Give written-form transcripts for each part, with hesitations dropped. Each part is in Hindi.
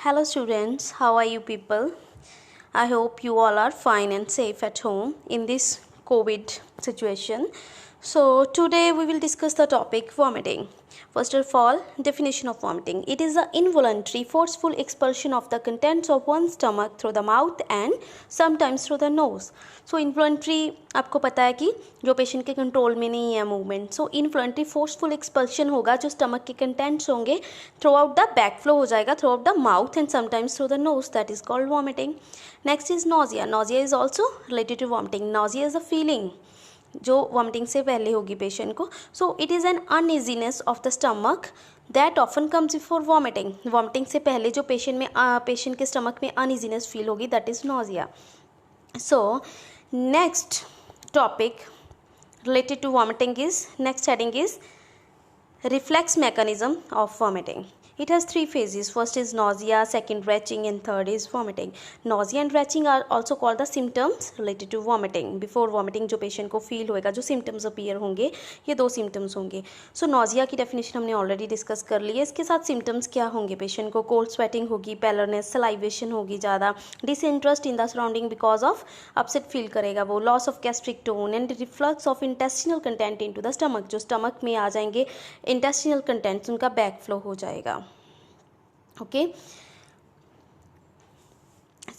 Hello students, how are you people? I hope you all are fine and safe at home in this COVID situation. So today we will discuss the topic vomiting. First of all, definition of vomiting. It is the involuntary forceful expulsion of the contents of one's stomach through the mouth and sometimes through the nose. So involuntary आपको पता है कि जो पेशेंट के कंट्रोल में नहीं है movement. So involuntary forceful expulsion होगा, जो स्टमक के कंटेंट्स होंगे throughout the back flow हो जाएगा throughout the mouth and sometimes through the nose. That is called vomiting. Next is nausea. Nausea is also related to vomiting. Nausea is a feeling जो वॉमिटिंग से पहले होगी पेशेंट को. So it is an uneasiness of the stomach that often comes before vomiting. Vomiting से पहले जो पेशेंट के स्टमक में अनइजीनेस फील होगी, that is nausea. So next topic related to vomiting is, next heading is reflex mechanism of vomiting. It has three phases. First is nausea, second retching, and third is vomiting. Nausea and retching are also called the symptoms related to vomiting. Before vomiting जो patient को feel होएगा, जो symptoms appear होंगे, ये दो symptoms होंगे. So nausea की definition हमने already discuss कर ली है. इसके साथ symptoms क्या होंगे? patient को cold sweating होगी, pallorness, salivation होगी ज़्यादा, disinterest in the surrounding because of upset feel करेगा वो, loss of gastric tone and reflux of intestinal content into the stomach. जो stomach में आ जाएंगे intestinal contents, उनका back flow हो जाएगा. Okay.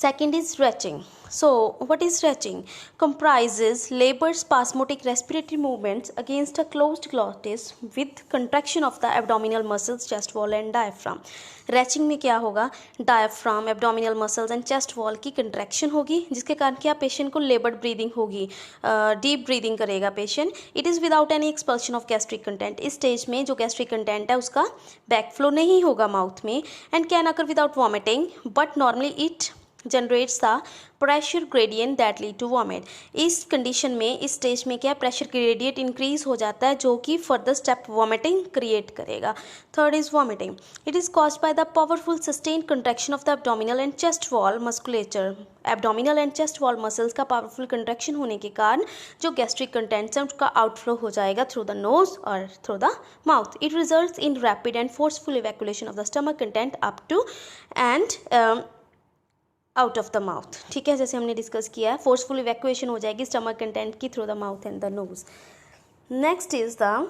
Second is retching. So what is retching? Comprises labored spasmodic respiratory movements against a closed glottis with contraction of the abdominal muscles, chest wall and diaphragm. retching में क्या होगा? Diaphragm, abdominal muscles and chest wall की कंट्रैक्शन होगी, जिसके कारण क्या पेशेंट को लेबर्ड ब्रीदिंग होगी, डीप ब्रीदिंग करेगा patient. It is without any expulsion of gastric content. इस स्टेज में जो गैस्ट्रिक कंटेंट है उसका बैक फ्लो नहीं होगा माउथ में. And can occur without vomiting, but normally it generates the pressure gradient that lead to vomit. इस कंडीशन में, इस स्टेज में क्या प्रेशर ग्रेडियंट इंक्रीज हो जाता है, जो कि फर्दर स्टेप वॉमिटिंग क्रिएट करेगा. Third is vomiting. It is caused by the powerful sustained contraction of the abdominal and chest wall musculature. Abdominal and chest wall muscles का पावरफुल कंट्रैक्शन होने के कारण जो गैस्ट्रिक कंटेंट्स हैं उसका आउटफ्लो हो जाएगा थ्रू द नोज और through the mouth. It results in rapid and forceful evacuation of the stomach content up to and out of the mouth. ठीक है, जैसे हमने डिस्कस किया है, फोर्सफुल इवैक्यूएशन हो जाएगी स्टमक कंटेंट की through the mouth and the nose. Next is the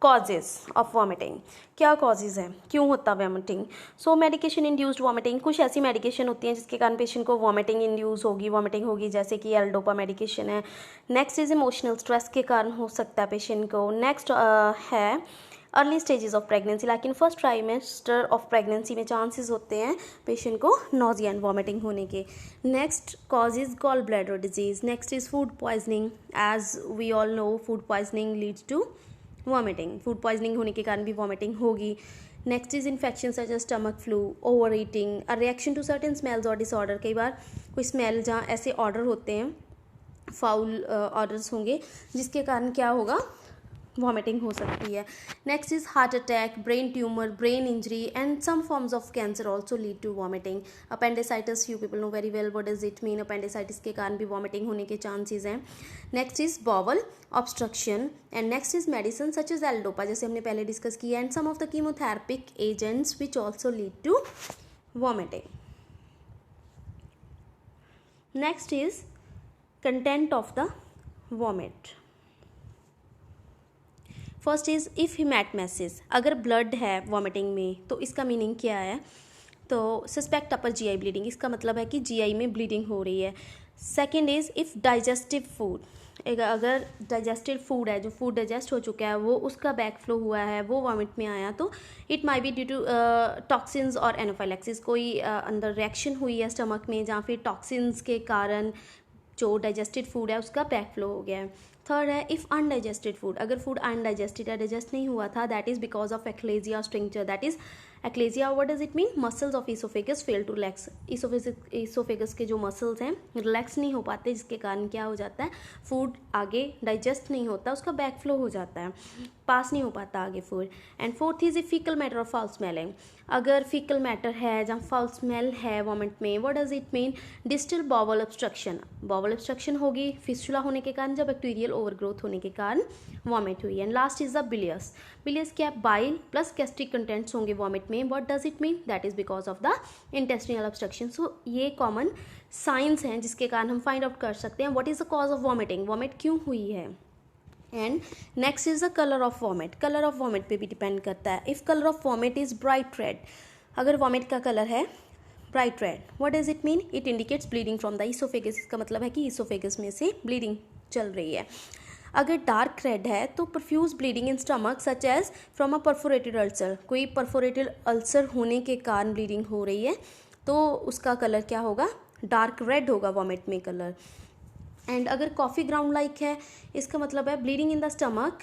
causes of vomiting. क्या कॉजेज हैं, क्यों होता है वॉमिटिंग? सो मेडिकेशन इंड्यूस्ड वॉमिटिंग. कुछ ऐसी मेडिकेशन होती हैं जिसके कारण पेशेंट को वॉमिटिंग इंड्यूस होगी, वॉमिटिंग होगी, जैसे कि एल्डोपा मेडिकेशन है. नेक्स्ट इज इमोशनल स्ट्रेस के कारण हो सकता है पेशेंट को. नेक्स्ट है अर्ली स्टेजेस ऑफ प्रेगनेंसी, लेकिन फर्स्ट ट्राइमेस्टर ऑफ प्रेगनेंसी में चांसेस होते हैं पेशेंट को नोजिया एंड वॉमिटिंग होने के. Next cause is gall bladder disease. Next is food poisoning. As we all know, food poisoning leads to vomiting. Food poisoning होने के कारण भी वॉमिटिंग होगी. Next is infection such as stomach flu, over eating, a reaction to certain smells और डिसऑर्डर. कई बार कोई स्मेल जहाँ ऐसे ऑर्डर होते हैं, फाउल ऑर्डर्स होंगे, जिसके कारण क्या होगा, वॉमिटिंग हो सकती है. Next is heart attack, brain tumour, brain injury and some forms of cancer also lead to vomiting. Appendicitis, you people know very well what does it mean. Appendicitis के कारण भी वॉमिटिंग होने के चांसेस हैं. Next is bowel obstruction and next is medicine such is L dopa, जैसे हमने पहले डिस्कस किया, and some of the chemotherapeutic agents which also lead to vomiting. Next is content of the vomit. First is if haematemesis. अगर ब्लड है वॉमिटिंग में तो इसका मीनिंग क्या है? तो सस्पेक्ट अपर जीआई ब्लीडिंग. इसका मतलब है कि जीआई में ब्लीडिंग हो रही है. Second is if digestive food. अगर डाइजेस्टेड फूड है, जो फूड डाइजेस्ट हो चुका है, वो उसका बैक फ्लो हुआ है, वो वॉमिट में आया, तो it may be due to toxins और एनाफाइलैक्सिस. कोई अंदर रिएक्शन हुई है स्टमक में, जहाँ फिर टॉक्सिन्स के कारण जो डाइजेस्टेड फूड है उसका बैक फ्लो हो गया है. थर्ड है इफ़ अनडाइजेस्टेड फूड. अगर फूड अनडाइजेस्टेड है, डाइजेस्ट नहीं हुआ था, that is because of achalasia stricture. That is achalasia. What does it mean? Muscles of oesophagus fail to relax. Oesophagus के जो मसल्स हैं रिलैक्स नहीं हो पाते, जिसके कारण क्या हो जाता है, फूड आगे डाइजेस्ट नहीं होता, उसका बैक फ्लो हो जाता है, पास नहीं हो पाता आगे food. And fourth is a faecal matter of foul smelling. अगर फीकल मैटर है जहाँ फाउल स्मेल है वॉमिट में, what does it mean? Distal bowel obstruction. Bowel obstruction होगी फिस्टुला होने के कारण, जब बैक्टीरियल ओवरग्रोथ होने के कारण वॉमिट हुई. And last is the bilious. Bilious क्या है? बाइल प्लस गैस्ट्रिक कंटेंट्स होंगे वॉमिट में. what does it mean? that is because of the intestinal obstruction. so ये कॉमन साइंस हैं जिसके कारण हम फाइंड आउट कर सकते हैं what is the cause of vomiting, vomit क्यों हुई है. And next is the colour of vomit. Colour of vomit पे भी डिपेंड करता है. If colour of vomit is bright red, अगर वॉमिट का कलर है bright red, what does it mean? It indicates bleeding from the oesophagus. इसका मतलब है कि ईसोफेगस में से ब्लीडिंग चल रही है. अगर डार्क रेड है तो profuse bleeding in stomach such as from a perforated ulcer. कोई परफोरेटेड अल्सर होने के कारण ब्लीडिंग हो रही है तो उसका कलर क्या होगा? डार्क रेड होगा वॉमिट में कलर. एंड अगर कॉफ़ी ग्राउंड लाइक है, इसका मतलब है bleeding in the stomach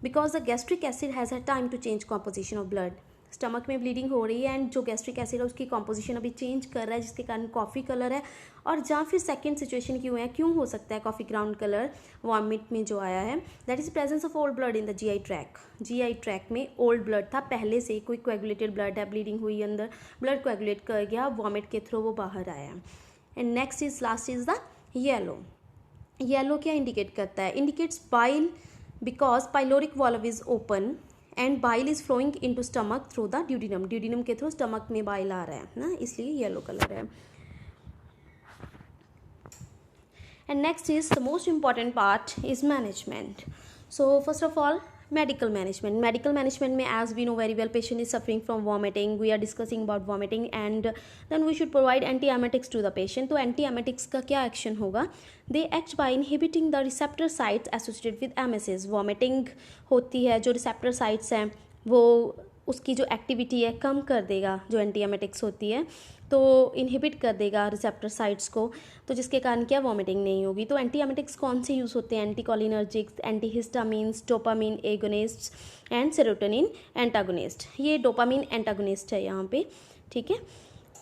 because the gastric acid has had time to change composition of blood. Stomach में ब्लीडिंग हो रही है एंड जो गैस्ट्रिक एसिड है उसकी कॉम्पोजिशन अभी चेंज कर रहा है जिसके कारण कॉफ़ी कलर है. और जहाँ फिर सेकंड सिचुएशन क्यों है, क्यों हो सकता है कॉफ़ी ग्राउंड कलर वॉमिट में जो आया है? That is presence of old blood in the GI track. GI track में ओल्ड ब्लड था पहले से, कोई कोएगुलेटेड ब्लड है, ब्लीडिंग हुई अंदर, ब्लड कोएगुलेट कर गया, वॉमिट के थ्रू वो बाहर आया. And next is last is the yellow. Yellow क्या इंडिकेट करता है? Indicates bile because pyloric valve is open and bile is flowing into stomach through the duodenum. Duodenum के थ्रू स्टमक में बाइल आ रहा है ना, इसलिए येलो कलर है. And next is the most important part is management. So first of all medical management में as we know very well patient is suffering from vomiting, we are discussing about vomiting and then we should provide antiemetics to the patient. तो antiemetics का क्या एक्शन होगा? they act by inhibiting the receptor sites associated with MSS. vomiting होती है, जो receptor sites हैं वो उसकी जो एक्टिविटी है कम कर देगा, जो एंटीएमेटिक्स होती है तो इनहिबिट कर देगा रिसेप्टर साइट्स को, तो जिसके कारण क्या वॉमिटिंग नहीं होगी. तो एंटीएमेटिक्स कौन से यूज़ होते हैं? Anticholinergics, antihistamines, dopamine agonists and serotonin antagonist. ये डोपामीन एंटागोनिस्ट है यहाँ पे, ठीक है.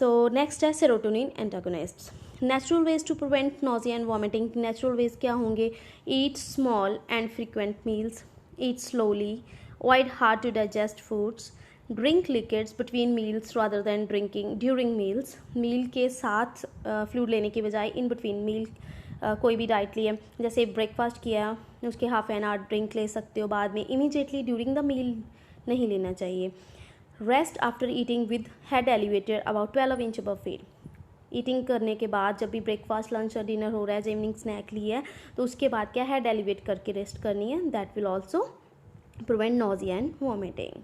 तो नेक्स्ट है serotonin antagonist. Natural ways to prevent nausea and vomiting. Natural ways क्या होंगे? Eat small and frequent meals, eat slowly, avoid hard to digest foods, drink liquids between meals rather than drinking during meals. Meal के साथ फ्लूइड लेने की बजाय इन बिटवीन मील कोई भी डाइट लिए, जैसे ब्रेकफास्ट किया उसके हाफ एन आवर ड्रिंक ले सकते हो बाद में, इमीडिएटली ड्यूरिंग द मील नहीं लेना चाहिए. Rest after eating with head elevated about 12 inch above feet. Eating करने के बाद जब भी ब्रेकफास्ट लंच और डिनर हो रहा है, इवनिंग स्नैक ली है, तो उसके बाद क्या हेड एलिवेट करके रेस्ट करनी है. That will also prevent nausea and vomiting.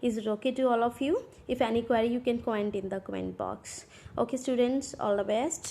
Is it okay to all of you? If any query you can comment in the comment box. Okay students, all the best.